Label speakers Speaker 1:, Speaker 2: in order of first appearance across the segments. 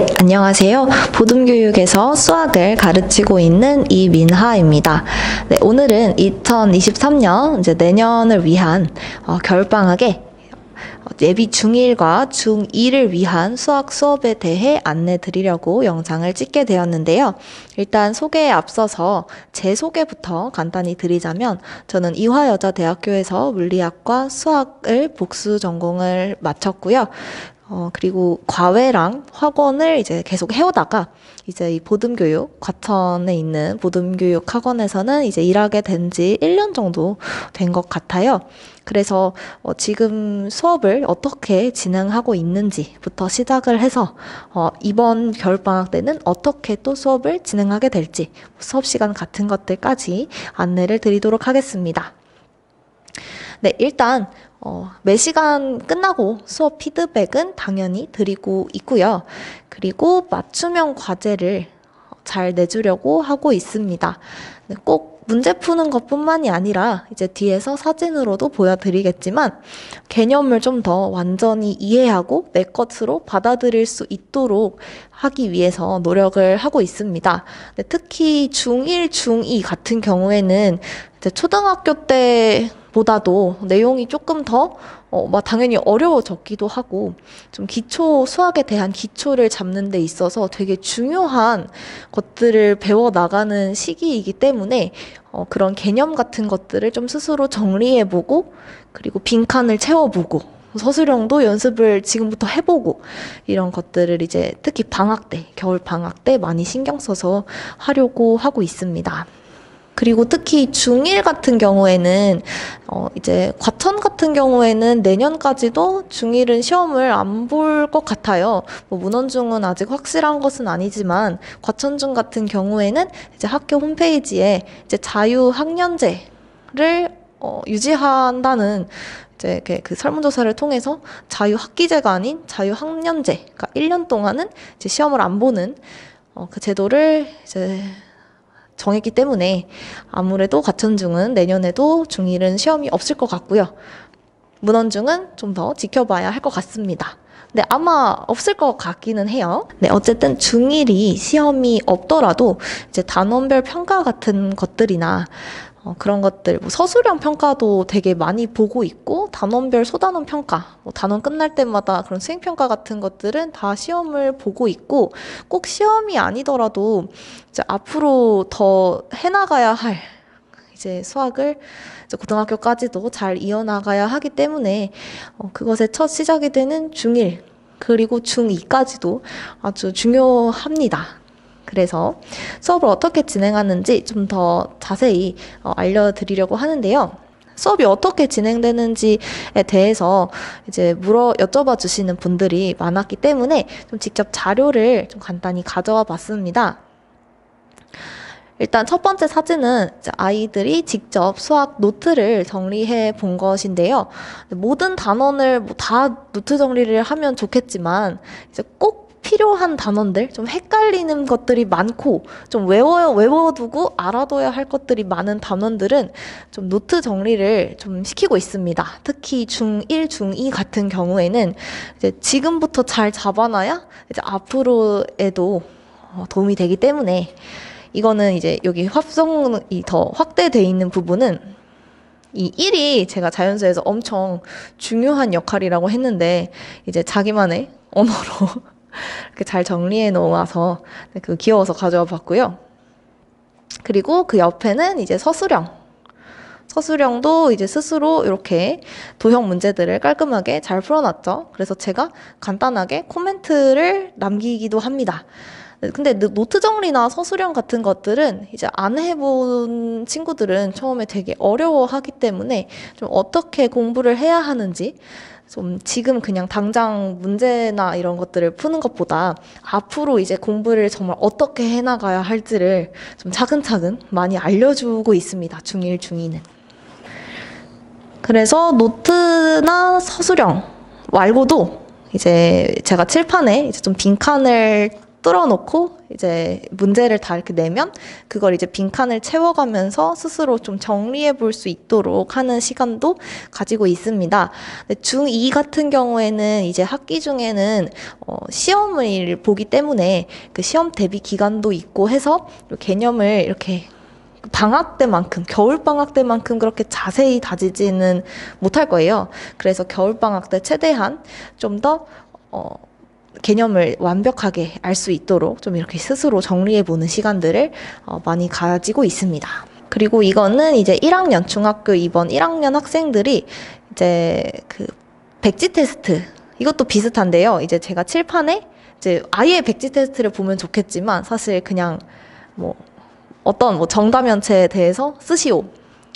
Speaker 1: 안녕하세요. 보듬교육에서 수학을 가르치고 있는 이민하입니다. 네, 오늘은 2023년 이제 내년을 위한 겨울방학에 예비 중1과 중2를 위한 수학 수업에 대해 안내 드리려고 영상을 찍게 되었는데요. 일단 소개에 앞서서 제 소개부터 간단히 드리자면, 저는 이화여자대학교에서 물리학과 수학을 복수 전공을 마쳤고요. 그리고 과외랑 학원을 이제 계속 해오다가 이제 이 보듬교육, 과천에 있는 보듬교육 학원에서는 이제 일하게 된 지 1년 정도 된 것 같아요. 그래서 지금 수업을 어떻게 진행하고 있는지부터 시작을 해서 이번 겨울방학 때는 어떻게 또 수업을 진행하게 될지, 수업 시간 같은 것들까지 안내를 드리도록 하겠습니다. 네, 일단 매 시간 끝나고 수업 피드백은 당연히 드리고 있고요. 그리고 맞춤형 과제를 잘 내주려고 하고 있습니다. 네, 꼭 문제 푸는 것뿐만이 아니라 이제 뒤에서 사진으로도 보여드리겠지만, 개념을 좀 더 완전히 이해하고 내 것으로 받아들일 수 있도록 하기 위해서 노력을 하고 있습니다. 네, 특히 중1, 중2 같은 경우에는 이제 초등학교 때보다도 내용이 조금 더 당연히 어려워졌기도 하고, 좀 기초, 수학에 대한 기초를 잡는 데 있어서 되게 중요한 것들을 배워나가는 시기이기 때문에 그런 개념 같은 것들을 좀 스스로 정리해보고, 그리고 빈칸을 채워보고, 서술형도 연습을 지금부터 해보고, 이런 것들을 이제 특히 방학 때, 겨울 방학 때 많이 신경 써서 하려고 하고 있습니다. 그리고 특히 중1 같은 경우에는 이제 과천 같은 경우에는 내년까지도 중1은 시험을 안 볼 것 같아요. 문헌중은 아직 확실한 것은 아니지만, 과천중 같은 경우에는 이제 학교 홈페이지에 이제 자유학년제를 유지한다는 이제 그 설문조사를 통해서 자유학기제가 아닌 자유학년제, 그러니까 1년 동안은 이제 시험을 안 보는 그 제도를 이제 정했기 때문에, 아무래도 과천중은 내년에도 중1은 시험이 없을 것 같고요. 문헌중은 좀 더 지켜봐야 할 것 같습니다. 네, 아마 없을 것 같기는 해요. 네, 어쨌든 중1이 시험이 없더라도 이제 단원별 평가 같은 것들이나 그런 것들, 서술형 평가도 되게 많이 보고 있고, 단원별 소단원 평가, 단원 끝날 때마다 그런 수행평가 같은 것들은 다 시험을 보고 있고, 꼭 시험이 아니더라도 이제 앞으로 더 해나가야 할 이제 수학을 이제 고등학교까지도 잘 이어나가야 하기 때문에 그것의 첫 시작이 되는 중1 그리고 중2까지도 아주 중요합니다. 그래서 수업을 어떻게 진행하는지 좀 더 자세히 알려드리려고 하는데요. 수업이 어떻게 진행되는지에 대해서 이제 여쭤봐 주시는 분들이 많았기 때문에 좀 직접 자료를 좀 간단히 가져와 봤습니다. 일단 첫 번째 사진은 이제 아이들이 직접 수학 노트를 정리해 본 것인데요. 모든 단원을 다 노트 정리를 하면 좋겠지만, 이제 꼭 필요한 단원들, 좀 헷갈리는 것들이 많고, 좀 외워두고 알아둬야 할 것들이 많은 단원들은 좀 노트 정리를 좀 시키고 있습니다. 특히 중1, 중2 같은 경우에는 이제 지금부터 잘 잡아놔야 이제 앞으로에도 도움이 되기 때문에, 이거는 이제 여기 합성이 더 확대되어 있는 부분은 이 1이 제가 자연수에서 엄청 중요한 역할이라고 했는데, 이제 자기만의 언어로 이렇게 잘 정리해 놓아서 그 귀여워서 가져와 봤고요. 그리고 그 옆에는 이제 서술형도 이제 스스로 이렇게 도형 문제들을 깔끔하게 잘 풀어놨죠. 그래서 제가 간단하게 코멘트를 남기기도 합니다. 근데 노트 정리나 서술형 같은 것들은 이제 안 해본 친구들은 처음에 되게 어려워하기 때문에, 좀 어떻게 공부를 해야 하는지, 좀 지금 그냥 당장 문제나 이런 것들을 푸는 것보다 앞으로 이제 공부를 정말 어떻게 해나가야 할지를 좀 차근차근 많이 알려주고 있습니다. 중1, 중2는. 그래서 노트나 서술형 말고도 이제 제가 칠판에 이제 좀 빈칸을 뚫어놓고 이제 문제를 다 이렇게 내면 그걸 이제 빈칸을 채워가면서 스스로 좀 정리해 볼 수 있도록 하는 시간도 가지고 있습니다. 중2 같은 경우에는 이제 학기 중에는 시험을 보기 때문에 그 시험 대비 기간도 있고 해서 개념을 이렇게 방학 때만큼, 겨울 방학 때만큼 그렇게 자세히 다지지는 못할 거예요. 그래서 겨울 방학 때 최대한 좀 더 개념을 완벽하게 알 수 있도록 좀 이렇게 스스로 정리해보는 시간들을 많이 가지고 있습니다. 그리고 이거는 이제 1학년, 중학교 이번 1학년 학생들이 이제 그 백지 테스트, 이것도 비슷한데요. 이제 제가 칠판에 이제 아예 백지 테스트를 보면 좋겠지만 사실 그냥 뭐 어떤 정답면체에 대해서 쓰시오.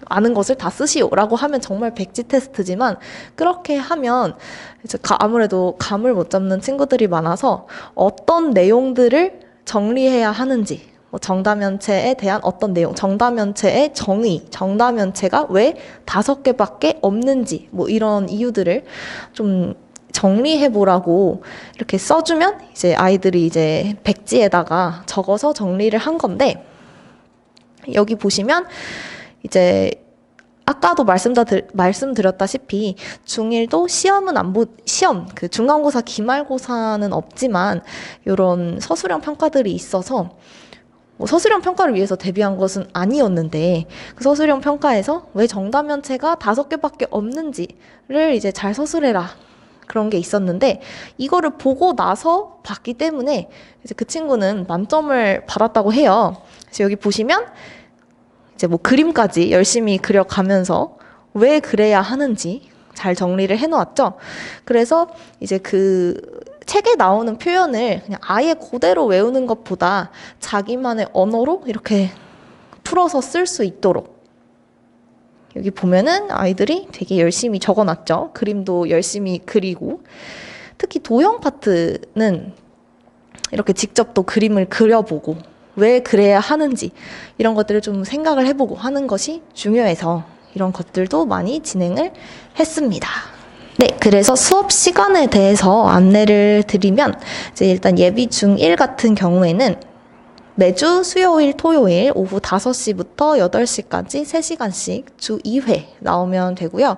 Speaker 1: 아는 것을 다 쓰시오라고 하면 정말 백지 테스트지만 그렇게 하면 이제 아무래도 감을 못 잡는 친구들이 많아서 어떤 내용들을 정리해야 하는지 정답면체에 대한 어떤 내용, 정답면체의 정의, 정답면체가 왜 5개밖에 없는지 이런 이유들을 좀 정리해보라고 이렇게 써주면 이제 아이들이 이제 백지에다가 적어서 정리를 한 건데 여기 보시면 이제 아까도 말씀드렸다시피 중1도 시험, 그 중간고사, 기말고사는 없지만 이런 서술형 평가들이 있어서 서술형 평가를 위해서 대비한 것은 아니었는데 그 서술형 평가에서 왜 정답면체가 5개밖에 없는지를 이제 잘 서술해라. 그런 게 있었는데 이거를 보고 나서 봤기 때문에 이제 그 친구는 만점을 받았다고 해요. 그래서 여기 보시면 이제 그림까지 열심히 그려가면서 왜 그래야 하는지 잘 정리를 해놓았죠. 그래서 이제 그 책에 나오는 표현을 그냥 아예 그대로 외우는 것보다 자기만의 언어로 이렇게 풀어서 쓸 수 있도록 여기 보면은 아이들이 되게 열심히 적어놨죠. 그림도 열심히 그리고 특히 도형 파트는 이렇게 직접 또 그림을 그려보고 왜 그래야 하는지 이런 것들을 좀 생각을 해보고 하는 것이 중요해서 이런 것들도 많이 진행을 했습니다. 네, 그래서 수업 시간에 대해서 안내를 드리면 이제 일단 예비 중1 같은 경우에는 매주 수요일, 토요일 오후 5시부터 8시까지 3시간씩 주 2회 나오면 되고요.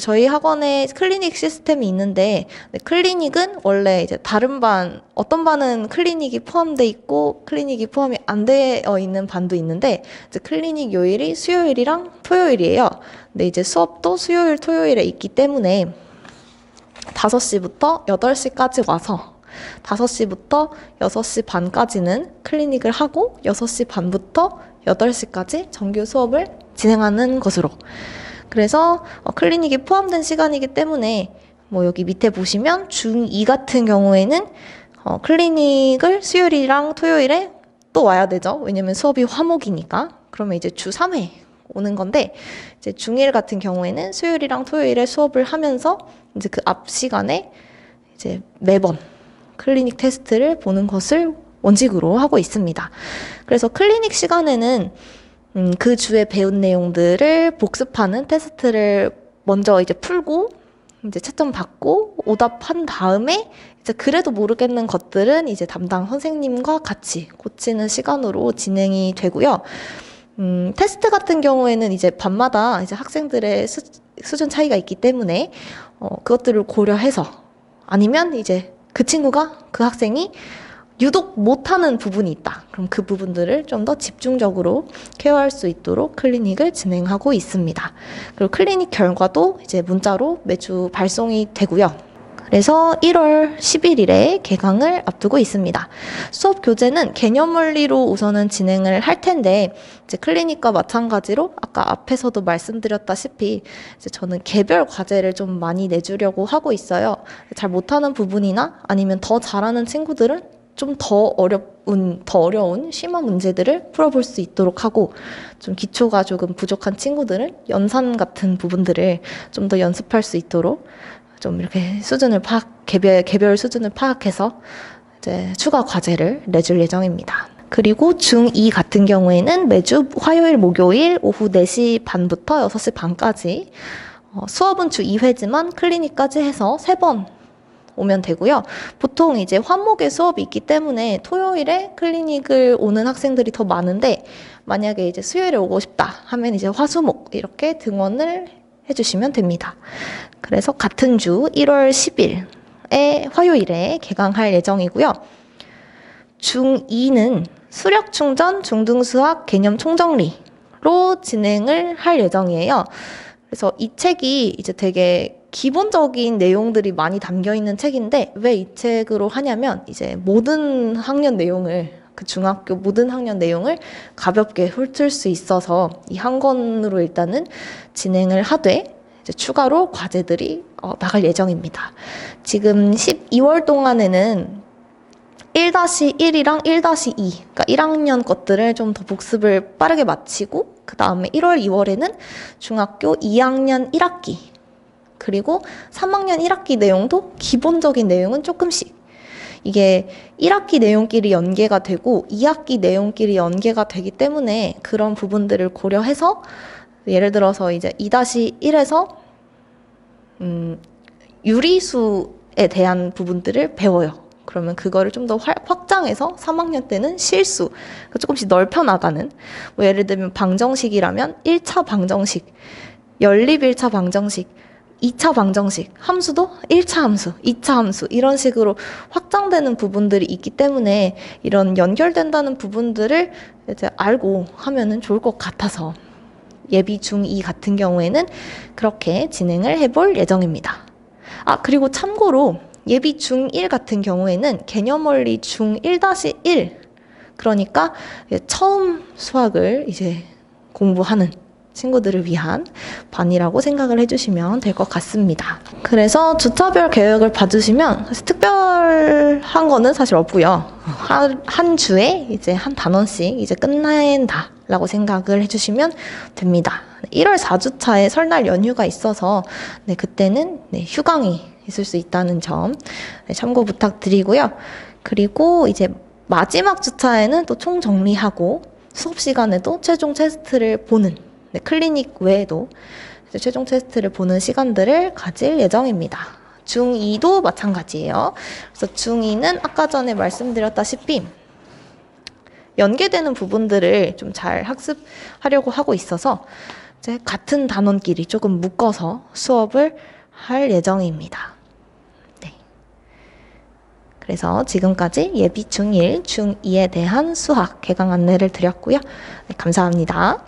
Speaker 1: 저희 학원에 클리닉 시스템이 있는데 클리닉은 원래 이제 다른 반, 어떤 반은 클리닉이 포함되어 있고 클리닉이 포함이 안 되어 있는 반도 있는데 이제 클리닉 요일이 수요일이랑 토요일이에요. 근데 이제 수업도 수요일, 토요일에 있기 때문에 5시부터 8시까지 와서 5시부터 6시 반까지는 클리닉을 하고 6시 반부터 8시까지 정규 수업을 진행하는 것으로. 그래서 클리닉이 포함된 시간이기 때문에 여기 밑에 보시면 중2 같은 경우에는 클리닉을 수요일이랑 토요일에 또 와야 되죠. 왜냐면 수업이 화목이니까. 그러면 이제 주 3회 오는 건데 이제 중1 같은 경우에는 수요일이랑 토요일에 수업을 하면서 이제 그 앞 시간에 이제 매번 클리닉 테스트를 보는 것을 원칙으로 하고 있습니다. 그래서 클리닉 시간에는 그 주에 배운 내용들을 복습하는 테스트를 먼저 이제 풀고 이제 채점 받고 오답한 다음에 이제 그래도 모르겠는 것들은 이제 담당 선생님과 같이 고치는 시간으로 진행이 되고요. 테스트 같은 경우에는 이제 반마다 이제 학생들의 수준 차이가 있기 때문에 그것들을 고려해서 아니면 이제 그 친구가, 그 학생이 유독 못하는 부분이 있다. 그럼 그 부분들을 좀 더 집중적으로 케어할 수 있도록 클리닉을 진행하고 있습니다. 그리고 클리닉 결과도 이제 문자로 매주 발송이 되고요. 그래서 1월 11일에 개강을 앞두고 있습니다. 수업 교재는 개념원리로 우선은 진행을 할 텐데 이제 클리닉과 마찬가지로 아까 앞에서도 말씀드렸다시피 이제 저는 개별 과제를 좀 많이 내주려고 하고 있어요. 잘 못하는 부분이나 아니면 더 잘하는 친구들은 좀 더 어려운 심화 문제들을 풀어볼 수 있도록 하고 좀 기초가 조금 부족한 친구들은 연산 같은 부분들을 좀 더 연습할 수 있도록 좀 이렇게 수준을 개별 수준을 파악해서 이제 추가 과제를 내줄 예정입니다. 그리고 중2 같은 경우에는 매주 화요일, 목요일 오후 4시 반부터 6시 반까지 수업은 주 2회지만 클리닉까지 해서 3번 오면 되고요. 보통 이제 화목에 수업이 있기 때문에 토요일에 클리닉을 오는 학생들이 더 많은데 만약에 이제 수요일에 오고 싶다 하면 이제 화, 수, 목 이렇게 등원을 해주시면 됩니다. 그래서 같은 주 1월 10일에 화요일에 개강할 예정이고요. 중2는 수력 충전, 중등수학, 개념 총정리로 진행을 할 예정이에요. 그래서 이 책이 이제 되게 기본적인 내용들이 많이 담겨 있는 책인데 왜 이 책으로 하냐면 이제 모든 학년 내용을 그 중학교 모든 학년 내용을 가볍게 훑을 수 있어서 이 한 권으로 일단은 진행을 하되 이제 추가로 과제들이 나갈 예정입니다. 지금 12월 동안에는 1-1이랑 1-2, 그러니까 1학년 것들을 좀 더 복습을 빠르게 마치고 그 다음에 1월, 2월에는 중학교 2학년 1학기 그리고 3학년 1학기 내용도 기본적인 내용은 조금씩 이게 1학기 내용끼리 연계가 되고 2학기 내용끼리 연계가 되기 때문에 그런 부분들을 고려해서 예를 들어서 이제 2-1에서 유리수에 대한 부분들을 배워요. 그러면 그거를 좀 더 확장해서 3학년 때는 실수, 조금씩 넓혀 나가는, 뭐 예를 들면 방정식이라면 1차 방정식, 연립 1차 방정식, 2차 방정식, 함수도 1차 함수, 2차 함수 이런 식으로 확장되는 부분들이 있기 때문에 이런 연결된다는 부분들을 이제 알고 하면은 좋을 것 같아서 예비 중2 같은 경우에는 그렇게 진행을 해볼 예정입니다. 그리고 참고로 예비 중1 같은 경우에는 개념원리 중1-1 그러니까 처음 수학을 이제 공부하는 친구들을 위한 반이라고 생각을 해주시면 될 것 같습니다. 그래서 주차별 계획을 봐주시면 사실 특별한 거는 사실 없고요. 한 주에 이제 한 단원씩 이제 끝낸다 라고 생각을 해주시면 됩니다. 1월 4주차에 설날 연휴가 있어서 그때는 휴강이 있을 수 있다는 점 참고 부탁드리고요. 그리고 이제 마지막 주차에는 또 총정리하고 수업 시간에도 최종 테스트를 보는 클리닉 외에도 이제 최종 테스트를 보는 시간들을 가질 예정입니다. 중2도 마찬가지예요. 그래서 중2는 아까 전에 말씀드렸다시피 연계되는 부분들을 좀 잘 학습하려고 하고 있어서 이제 같은 단원끼리 조금 묶어서 수업을 할 예정입니다. 네. 그래서 지금까지 예비 중1, 중2에 대한 수학 개강 안내를 드렸고요. 네, 감사합니다.